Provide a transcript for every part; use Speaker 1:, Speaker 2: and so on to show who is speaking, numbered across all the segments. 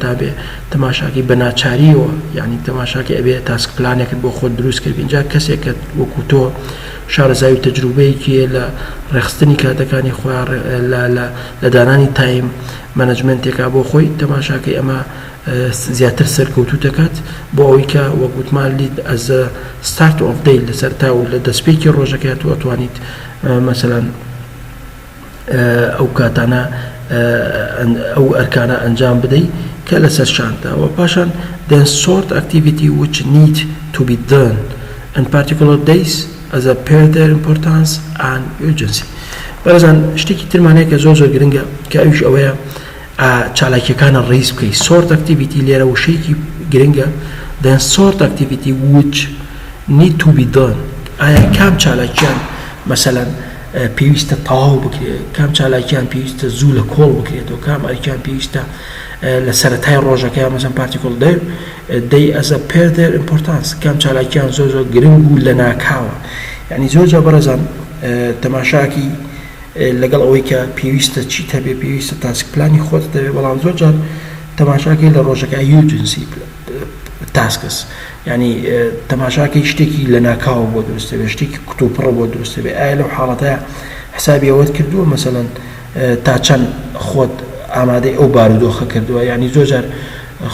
Speaker 1: تابێ تەماشاکی بەناچاریەوە یعنی تەماشاکی ئەبێ تاسک پلانێکت بۆ خۆت دروست کرد اینجا کەسێکت وەکو تۆ شارەزای و تەجروبەیەکی لە ڕێخستنی کاتەکانی خۆیان لە دانانی تایم مەنەجمنتێکا بۆ خۆی تەماشاکەی ئەمە زیاتر سەرکەوتوو دەکات بۆ ئەوەی کە وەگوتمان لید ئەز ستارت ئۆف دەی لەسەر تا و لە دەستپێکی ڕۆژەکەی تو ئەتوانیت مەسەلەن ئەو کاتانە ئەو ئەرکانە ئەنجام بدەیت کە لەسەر شانتاوە پاشان then sort activity which need to be done in particular days as a per their importance and urgency. بەرەزان شتێکی ترمانەیە کە زۆر گرنگە کە ئەوش ئەوەیە چالاکیەکانە ڕیز بکەیت sort activity لێرە وشەیەکی گرنگە then sort activity which need to be done ئایا کام چالاکیان مەسەلەن پێویستە تەواو بکرێت کام چالاکیان پێویستە زوو لە کۆڵ بکرێتەوە کام ئەریکیان پێویستە لە سەرەتای ڕۆژەکەی مەسەن پارتیکل دەی ئەز a per their importance کام چالاکیان زۆر گرنگ و لە ناکاوە یعنی زۆر جا بەرەزان تەماشاکی لەگەڵ ئەوەی کە پێویستە چیت هەبێ پێویستە تاسک پلانی خۆت دەبێت بەڵام زۆر جار تەماشاکی لە ڕۆژەکەی urgency تاسکس یعنی تەماشاکەی شتێکی لە ناکاوە بۆ دروستە بێ شتێکی کتوپڕە بۆ دروستە بێ ئایا لەو حاڵەتەیە حسابی ئەوەت کردووە مەسەلەن تا چەند خۆت ئامادەی ئەو بارودۆخە کردووە یعنی زۆر جار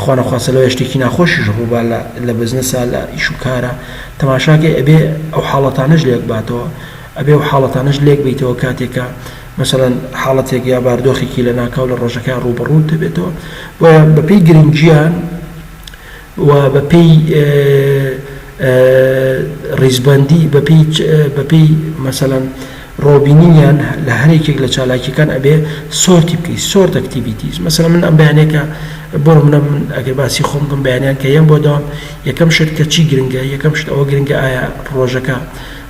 Speaker 1: خوانەخواسە لەوە شتێکی ناخۆشیش ڕووبا لە بزنسە لە ئیش و کارە تەماشاکەی ئەبێ ئەو حاڵەتانەش لێک باتەوە ئەبێ ئەو حاڵەتانەش لێک بیتەوە کاتێکە مەسەلەن حاڵەتێک یا باردۆخێکی لە ناکاو لە ڕۆژەکە ڕوبەڕوو دەبێتەوە بەپێی گرنگیان و بەپێی ڕیزبەندی بەپێی مەسەلەن ڕۆبینیان لە هەرێکێک لە چالاکیەکان ئەبێ سۆرتی بکەیت سۆرت ئەکتیڤیتیز مەسەلەن من ئەم بەیانێکە بۆ منە من ئەگەر باسی خۆم بکەم بەیانیان کە یەم بۆ داوام یەکەم شت کە چی گرنگە یەکەم شت ئەوە گرنگە ئایا ڕۆژەکە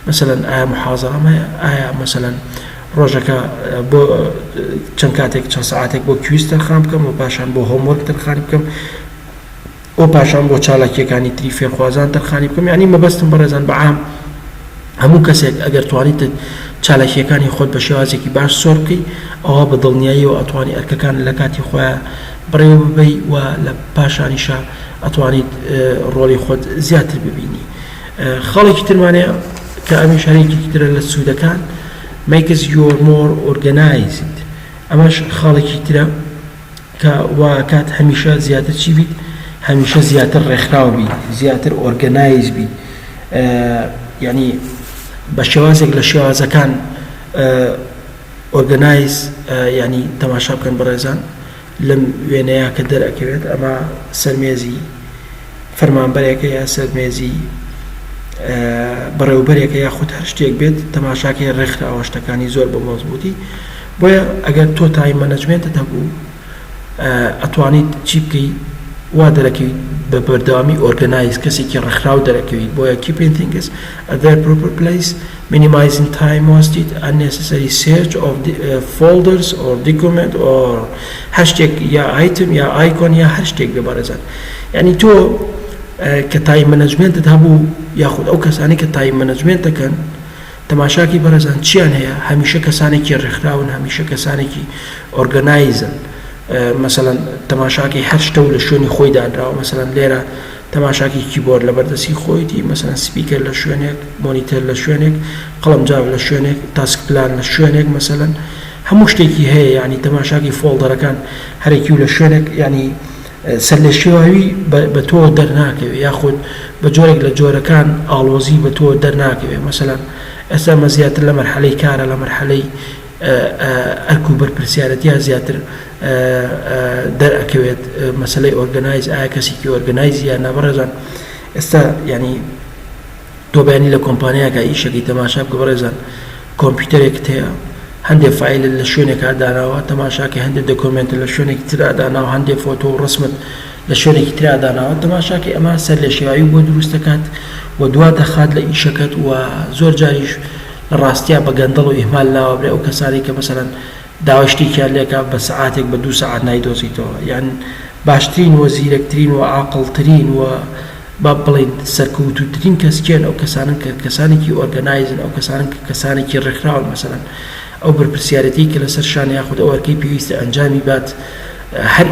Speaker 1: مەسەلەن ئایا محازەرەم هەیە ئایا مەسەلەن ڕۆژەکە بۆ چەند کاتێک چەند سەعاتێک بۆ کویز تەرخان بکەم و پاشان بۆ هۆموەرک تەرخانی بکەم و پاشان بۆ چالاکیەکانی تری فێرخوازان تەرخانی بکەم یعنی مەبەستم بەڕێزان بەعام هەموو کەسێک ئەگەر توانیت چالاکیەکانی خۆت بە شێوازێکی باش سۆر بکەیت ئەوە بە دڵنیاییەوە ئەتوانی ئەرکەکان لە کاتی خۆیان بڕێوە ببەی و لە پاشانیشە ئەتوانیت ڕۆڵی خۆت زیاتر ببینی خەڵێکی ترمانەیە کە ئەمیش هەرێکی ترە لە سوودەکان makes you more organized ئەمەش خەڵێکی ترە کە واکات هەمیشە زیاتر چی بیت هەمیشە زیاتر ڕێکخراو بیت زیاتر ئۆرگەنایز بیت یعنی بە شێوازێک لە شێوازەکان ئۆرگەنایز ینی تەماشا بکەن بەڕێزان لەم وێنەیە کە دەرەکەوێت ئەمە سەرمێزی فەرمانبەرێکە یا سەرمێزی بەڕێوەبەرێکە یاخود هەر شتێک بێت تەماشاکەی ڕێکخراوە شتەکانی زۆر بە مەزبوطی بۆیە ئەگەر تۆ تایم مەنەجمێنتت هەبوو ئەتوانیت چی بکەیت وا دەرەکەویت بە بەردەوامی ئۆرگەنایز کەسێکی ڕێکخراو دەرەکەویت بۆیە keeping things at their proper place minimizing time wasted unnecessary search of folders or document or هەر شتێک یا item یا icon یا هەر شتێک بێ بەڕێزان یعنی تۆ کە تایم مەنەجمێنتت هەبوو یاخود ئەو کەسانی کە تایم مەنەجمێنت دەکەن تەماشاکی بەڕێزان چیان هەیە هەمیشە کەسانێکی ڕێکخراون هەمیشە کەسانێکی ئۆرگەنایزن مەسەلەن تەماشاکی هەر شتە و لە شوێنی خۆی دانراوە مەسەلەن لێرە تەماشاکی کیبۆرد لە بەردەستی خۆیتی مەسەلەن سپیکەر لە شوێنێک مۆنیتەر لە شوێنێک قەڵەمجاو لە شوێنێک تاسک پلان لە شوێنێک مەسەلەن هەموو شتێکی هەیە ینی تەماشاکی فۆڵدەرەکان هەرێکی و لە شوێنێک ینی سەر لە شێواوی بە تۆ دەرناکەوێت یاخود بە جۆرێک لە جۆرەکان ئاڵۆزی بە تۆ دەرناکەوێت مەسەلەن ئێستا مە زیاتر لە مەرحەلەی کارە لە مەرحەلەی ئەرک و بەرپرسیارەتیا زیاتر دەرەکەوێت مەسەلەی ئۆرگەنایز ئایا کەسێکی ئۆرگەنایز یان نابڕێزان ئێستا ینی تۆ بەیانی لە کۆمپانیاکە ئیشەکەی تەماشا بکە بەڕێزان کۆمپیوتەرێکت هەیە هەندێک فایل لە شوێنێکا داناوە تەماشاکە هەندێک دۆکۆمنت لە شوێنێکی ترا داناوە هەندێک فۆتۆ و ڕسمت لە شوێنێکی ترا داناوە تەماشاکە ئەمە سەر لە شێوایی بۆ دروست دەکات و دوا دەخات لە ئیشەکەت و زۆر جاریش لە ڕاستیا بە گەندەڵ و ئیهمال ناوەبرێ ئەو کەسانی کە مەسەلەن داوای شتێکیان لێکا بە سەعاتێک بە 2 سەعات نایدۆزیتەوە یان باشترین و زیرەکترین و عاقڵترین و با بڵین سەرکەوتووترین کەسکێن ئەو کەسانن کە کەسانێکی ئۆرگەنایزن ئەو کەسانن کە کەسانێکی ڕێکخراون مەسەلەن ئەو بەرپرسیارەتی کە لەسەر شان یاخود ئەو ئەرکەی پێویستە ئەنجامی بات هەر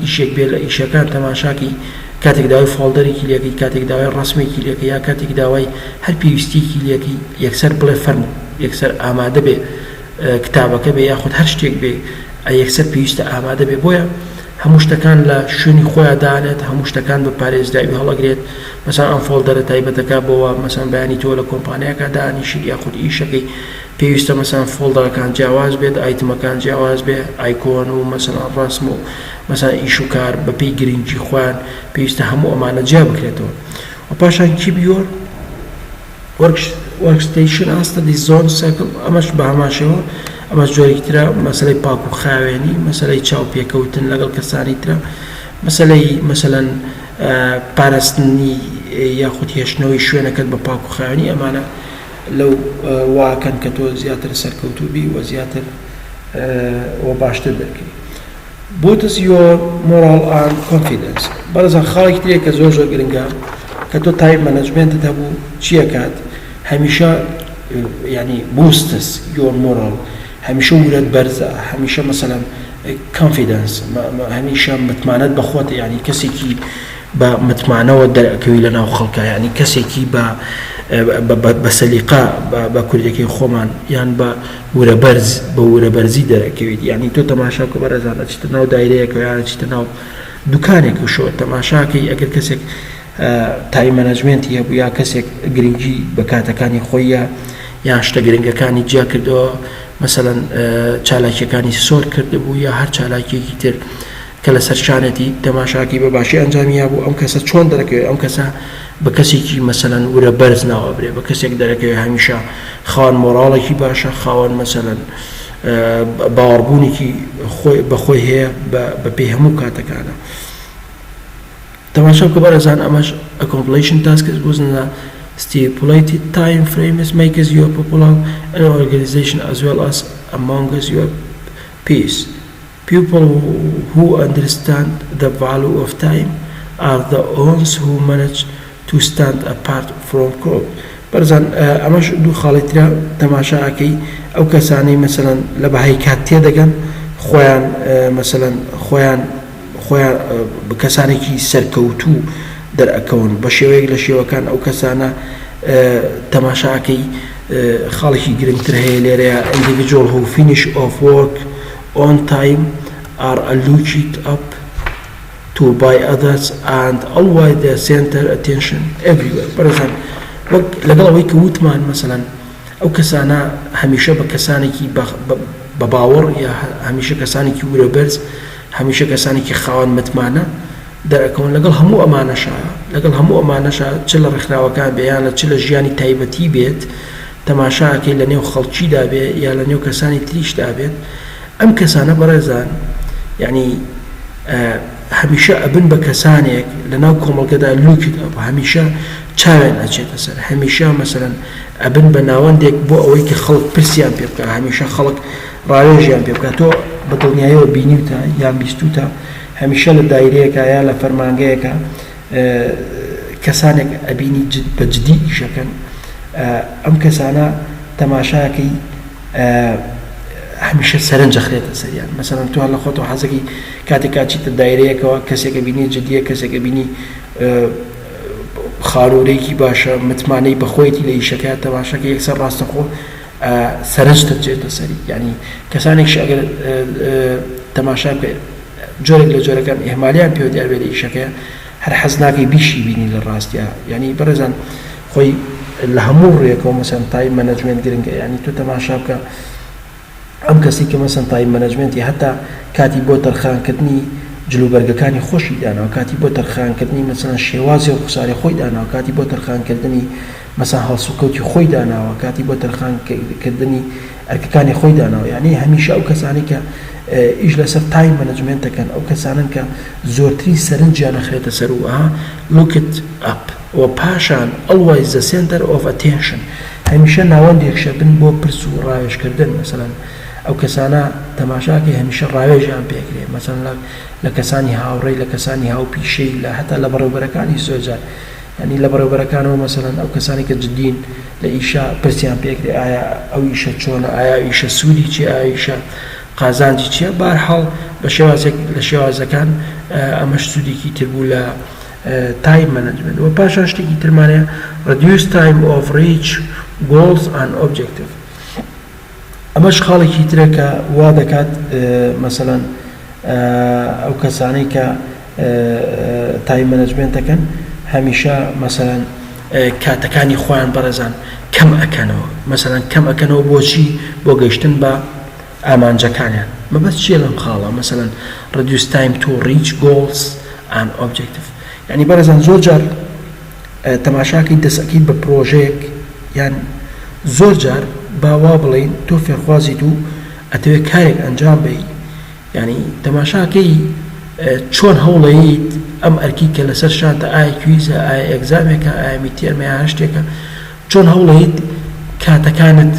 Speaker 1: ئیشێک بێ لە ئیشەکان تەماشاکی کاتێک داوای فۆڵدەرێکی لێکەی کاتێک داوای ڕسمێکی لێکە یا کاتێک داوای هەر پێویستیکی لێکی یەکسەر بڵێ فەرم یەکسەر ئامادە بێ کتابەکە بێ یاخود هەر شتێک بێ یەکسەر پێویستە ئامادە بێ بۆیە هەموو شتەکان لە شوێنی خۆیان دانێت هەموو شتەکان بە پارێزراوی هەڵەگرێت مەسەڵەن ئەم فۆڵدەرە تایبەتەکە بۆەوە مەسەڵەن بەیانی تۆ لە کۆمپانیاکە دانیشت یاخود ئیشەکەی پێویستە مەسەڵەن فۆڵدەرەکان جیاواز بێت ئایتمەکان جیاواز بێ ئایکۆن و مەسەڵەن ڕسم و مەسەڵەن ئیش و کار بەپێی گرنگی خۆیان پێویستە هەموو ئەمانە جیا بکرێتەوە و پاشان کیبیۆر وەرکستەیشن ئاستە دی زۆن سەکڵ ئەمەش بە هەماشەوە ئەمە جۆرێکی ترە مەسەلەی پاک و خاوێنی مەسەلەی چاو پێکەوتن لەگەڵ کەسانی ترە مەسەلەی مەسەلەن پاراستنی یاخود هێشتنەوەی شوێنەکەت بە پاک و خاوێنی ئەمانە لەو واکەن کە تۆ زیاتر سەرکەوتوبی و زیاتر و باشتر دەکەی What is your moral and confidence? بەڵێزان خاڵێکی ترێک کە زۆر گرنگە کە تۆ تایم مەنەجمێنتت هەبوو چیە کات هەمیشە يعني بوستس your moral هەمیشە ورەت بەرزە هەمیشە مەسەلەن confidence هەمیشە متمانەت بە خۆت یعنی کەسێکی بە متمانەوە دەرەکەوی لە ناو خەڵکە یعنی کەسێکی بە سەلیقە بە کوردەکەی خۆمان یان بە وورەبەرزی دەرەکەویت یعنی تۆ تەماشاکە بەرەزانە چیتە ناو دایرەیەکە یان چیتە ناو دوکانێک شۆ تەماشاکەی ئەگەر کەسێک تایم مەنەجمێنتی هەبوو یا کەسێک گرنگی بە کاتەکانی خۆیە یان شتە گرنگەکانی جیا کردەوە مەسەڵەن چالاکیەکانی سۆر کردبوو یا هەر چالاکیەکی تر کە لە سەرشانەتی تەماشاکی بە باشی ئەنجامی هەبوو ئەم کەسە چۆن دەرەکەوێت ئەم کەسە بە کەسێکی مەسەڵەن ورە بەرز ناوەبرێ بە کەسێک دەرەکەوێت هەمیشە خاوەن مۆراڵێکی باشە خاوەن مەسەڵەن باوەڕبوونێکی بەخۆی هەیە بە پێی هەموو کاتەکانە تەماشا بکە بەرەزان ئەمەش accomplishing tasks within a stipulated time frames makes you popular in an organization as well as among your peers. People who understand the value of time are the ones who manage to stand apart from group. بەرزان ئەمەش دوو خاڵێترا تەماشاکەی ئەو کەسانەی مەسەڵەن لە بەهای کات تێدەگەن خۆیان مەسەڵەن خۆیان بە کەسانێکی سەرکەوتوو دەرئەکەون بە شێوەیەک لە شێوەکان ئەو کەسانە تەماشاکەی خاڵێکی گرنگتر هەیە لێرەیە individual who finish of work on time are alluded up to by others and always the center attention everywhere. بەرەزان وەک لەگەڵ ئەوەی کە وتمان مەسەڵەن ئەو کەسانە هەمیشە بە کەسانێکی بە باوەڕ یا هەمیشە کەسانێکی ورەبەرز هەمیشە کەسانێکی خاوەن متمانە دەرەکەون لەگەڵ هەموو ئەمانەشە چ لە ڕێکخراوەکان بێ یان چ لە ژیانی تایبەتی بێت تەماشاکەی لە نێو خەڵکیدا بێ یا لە نێو کەسانی تریشدا بێت ئەم کەسانە بەڕێزان یعنی هەمیشە ئەبن بە کەسانێک لە ناو کۆمەڵگەدا لوکت ئەوە هەمیشە چاوێن ئەچێتە سەر هەمیشە مەسەڵەن ئەبن بە ناوەندێک بۆ ئەوەی کە خەڵک پرسیان پێ بکە هەمیشە خەڵک ڕاوێژیان پێ بکات تۆ بە دڵنیاییەوە بینیوتە یان بیستوتە هەمیشە لە دایرەیەکە یا لە فەرمانگەیەکە کەسانێک ئەبینی بە جدی ئیشەکەن ئەم کەسانە تەماشاکەی هەمیشە سەرنجە خرێتە سەریان مەسەڵەن تو لە خۆتەوە حەزەکی کاتێک کاچیتە دایرەیەکەوە کەسێکە بینی جدیە کەسێکە بینی خاڵۆرەیەکی باشە متمانەی بەخۆیەتی لە ئیشەکە تەماشاکە یەکسەر ڕاستەخۆ سەرنجتە چێتە سەری یعنی کەسانێکش ئەگەر تەماشا جۆرێک لە جۆرەکان ئێمالیان پێوە دیاربێت لە ئیشەکە هەر حەز ناکەی بیشی بینی لە ڕاستیە یعنی بەرەزان خۆی لە هەموو ڕێکەوە مەسەڵەن تایم مەنەجمێنت گرنگە یعنی تۆ تەماشا بکە ئەم کەسی کە مەسەڵەن تایم مەنەجمێنتی هەتا کاتی بۆ تەرخانکردنی جلوبەرگەکانی خۆشی داناوە کاتی بۆ تەرخانکردنی مەسەڵەن شێوازی و قساری خۆی داناوە کاتی بۆ تەرخانکردنی مەسەڵەن هەڵسوکەوتی خۆی داناوە کاتی بۆ تەرخانکردنی ئەرکەکانی خۆی داناوە یعنی هەمیشە ئەو کەسانی کە ئیش لەسەر تایم مەنەجمێنت دەکەن ئەو کەسانن کە زۆرتری سەرنجیان ئەخرێتە سەر و look it up و پاشان always the center of attention هەمیشە ناوەندێکشە بن بۆ پرس و ڕاوێژکردن مەسەڵەن ئەو کەسانە تەماشاکەی هەمیشە ڕاوێژیان پێکرێ مەسەڵەن لە کەسانی هاوڕێی لە کەسانی هاوپیشەی لە هەتا لە بەڕێوەبەرەکانی زۆرجار ینی لە بەڕێوەبەرەکانەوە مەسەڵەن ئەو کەسانی کە جدین لە ئیشا پرسیان پێکرێ ئایا ئەو ئیشە چۆنە ئایا ئیشە سوودی چی ئایا ئیشە قازانجی چییە بەهەرحاڵ بە شێوازێک لە شێوازەکان ئەمەش سوودێکی تر بوو لە time management و پاشان شتێکی ترمانەیە reduce time of reach goals and objective ئەمەش خاڵێکی ترە کە وا دەکات مەسەڵەن ئەو کەسانەی کە time management دەکەن هەمیشە مەسەڵەن کاتەکانی خۆیان بەڕێزان کەم ئەکەنەوە مەسەڵەن کەم ئەکەنەوە بۆچی بۆ گەیشتن بە ئامانجەکانیان مەبەست چیە لەم خاڵە مەسەڵەن reduce time to reach goals and objective یعنی بەڕێزان زۆر جار تەماشاکەی دەسەکەیت بە پرۆژەیەک یان زۆر جار باوا بڵین تۆ فێرخوازیت و ئەتەوێت کارێک ئەنجام بی یعنی تەماشاکەی چۆن هەوڵەیت ئەم ئەرکی کە لەسەر شانتە ئایا کویزە ئایا ئەگزامێکە ئایا میتێرمە یا هەشتێکە چۆن هەوڵەیت کاتەکانت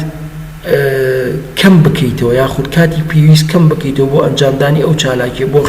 Speaker 1: کەم بکەیتەوە یاخود کاتی پێویست کەم بکەیتەوە بۆ ئەنجامدانی ئەو چالاکیە بۆ